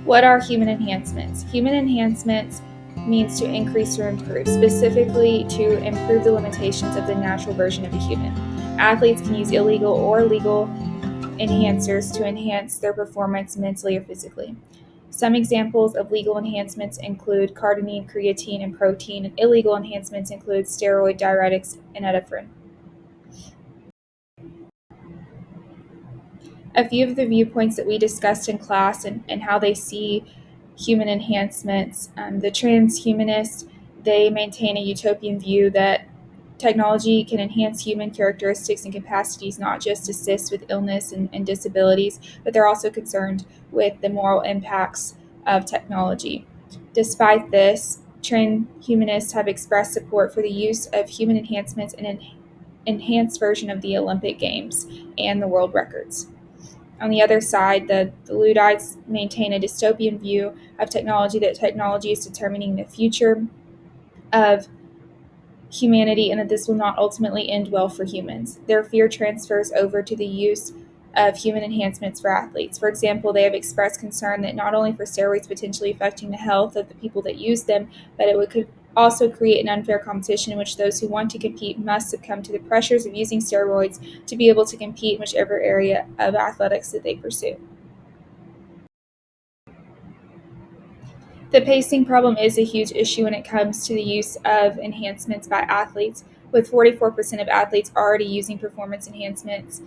What are human enhancements? Human enhancements means to increase or improve, specifically to improve the limitations of the natural version of the human. Athletes can use illegal or legal enhancers to enhance their performance mentally or physically. Some examples of legal enhancements include carnitine, creatine, and protein, and illegal enhancements include steroid, diuretics, and epinephrine. A few of the viewpoints that we discussed in class and how they see human enhancements. The transhumanists, they maintain a utopian view that technology can enhance human characteristics and capacities, not just assist with illness and disabilities, but they're also concerned with the moral impacts of technology. Despite this, transhumanists have expressed support for the use of human enhancements in an enhanced version of the Olympic Games and the world records. On the other side, the Luddites maintain a dystopian view of technology, that technology is determining the future of humanity and that this will not ultimately end well for humans. Their fear transfers over to the use of human enhancements for athletes. For example, they have expressed concern that not only for steroids potentially affecting the health of the people that use them, but could also create an unfair competition in which those who want to compete must succumb to the pressures of using steroids to be able to compete in whichever area of athletics that they pursue. The pacing problem is a huge issue when it comes to the use of enhancements by athletes, with 44% of athletes already using performance enhancements,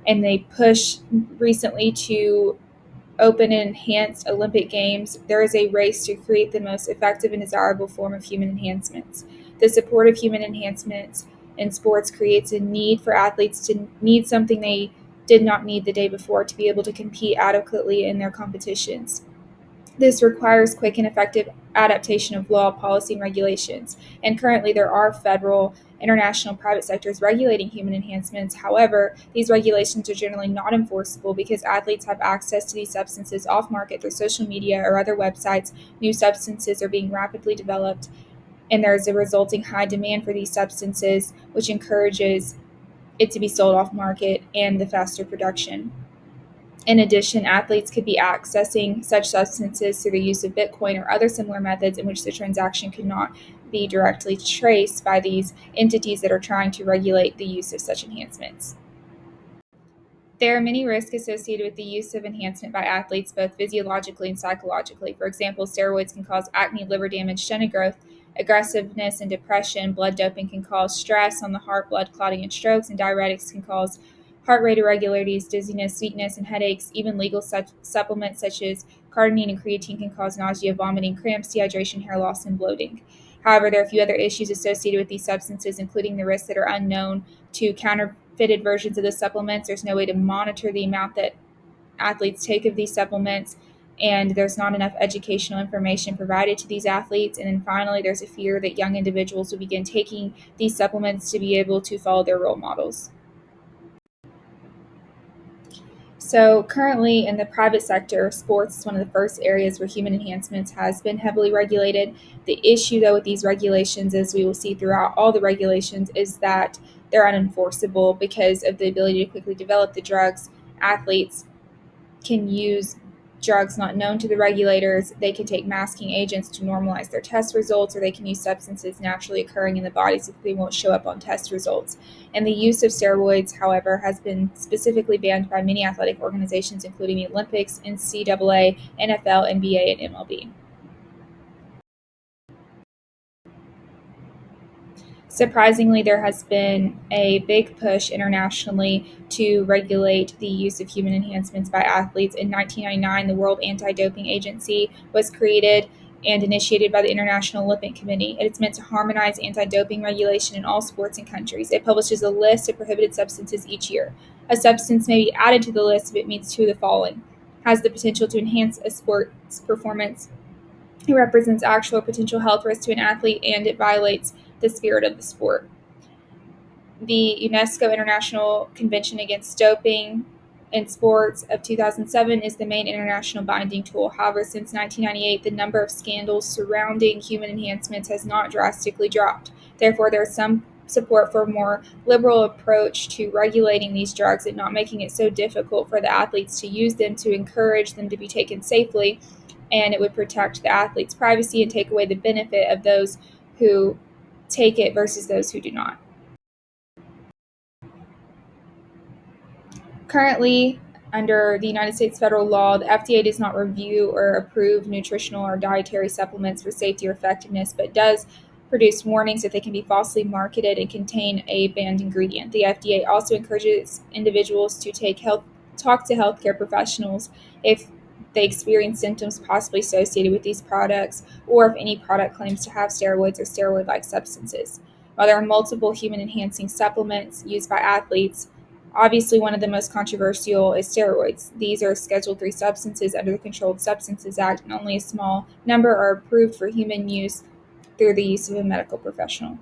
and they push recently to open and enhanced Olympic Games. There is a race to create the most effective and desirable form of human enhancements. The support of human enhancements in sports creates a need for athletes to need something they did not need the day before to be able to compete adequately in their competitions. This requires quick and effective adaptation of law, policy, and regulations. And currently, there are federal, international, private sectors regulating human enhancements. However, these regulations are generally not enforceable because athletes have access to these substances off market through social media or other websites. New substances are being rapidly developed, and there is a resulting high demand for these substances, which encourages it to be sold off market and the faster production. In addition, athletes could be accessing such substances through the use of Bitcoin or other similar methods in which the transaction could not be directly traced by these entities that are trying to regulate the use of such enhancements. There are many risks associated with the use of enhancement by athletes, both physiologically and psychologically. For example, steroids can cause acne, liver damage, stent growth, aggressiveness, and depression. Blood doping can cause stress on the heart, blood clotting, and strokes, and diuretics can cause heart rate irregularities, dizziness, weakness, and headaches. Even legal supplements such as carnitine and creatine can cause nausea, vomiting, cramps, dehydration, hair loss, and bloating. However, there are a few other issues associated with these substances, including the risks that are unknown to counterfeited versions of the supplements. There's no way to monitor the amount that athletes take of these supplements, and there's not enough educational information provided to these athletes. And then finally, there's a fear that young individuals will begin taking these supplements to be able to follow their role models. So currently in the private sector, sports is one of the first areas where human enhancements has been heavily regulated. The issue, though, with these regulations, as we will see throughout all the regulations, is that they're unenforceable because of the ability to quickly develop the drugs. Athletes can use drugs not known to the regulators. They can take masking agents to normalize their test results, or they can use substances naturally occurring in the body so that they won't show up on test results. And the use of steroids, however, has been specifically banned by many athletic organizations, including the Olympics, NCAA, NFL, NBA, and MLB. Surprisingly, there has been a big push internationally to regulate the use of human enhancements by athletes. In 1999, the World Anti-Doping Agency was created and initiated by the International Olympic Committee. It's meant to harmonize anti-doping regulation in all sports and countries. It publishes a list of prohibited substances each year. A substance may be added to the list if it meets two of the following: has the potential to enhance a sport's performance, it represents actual or potential health risk to an athlete, and it violates the spirit of the sport. The UNESCO International Convention Against Doping in Sports of 2007 is the main international binding tool. However, since 1998, the number of scandals surrounding human enhancements has not drastically dropped. Therefore, there are some support for a more liberal approach to regulating these drugs and not making it so difficult for the athletes to use them, to encourage them to be taken safely. And it would protect the athlete's privacy and take away the benefit of those who take it versus those who do not. Currently, under the United States federal law, the FDA does not review or approve nutritional or dietary supplements for safety or effectiveness, but does produce warnings that they can be falsely marketed and contain a banned ingredient. The FDA also encourages individuals to talk to healthcare professionals if they experience symptoms possibly associated with these products, or if any product claims to have steroids or steroid-like substances. While there are multiple human-enhancing supplements used by athletes, obviously, one of the most controversial is steroids. These are Schedule III substances under the Controlled Substances Act, and only a small number are approved for human use through the use of a medical professional.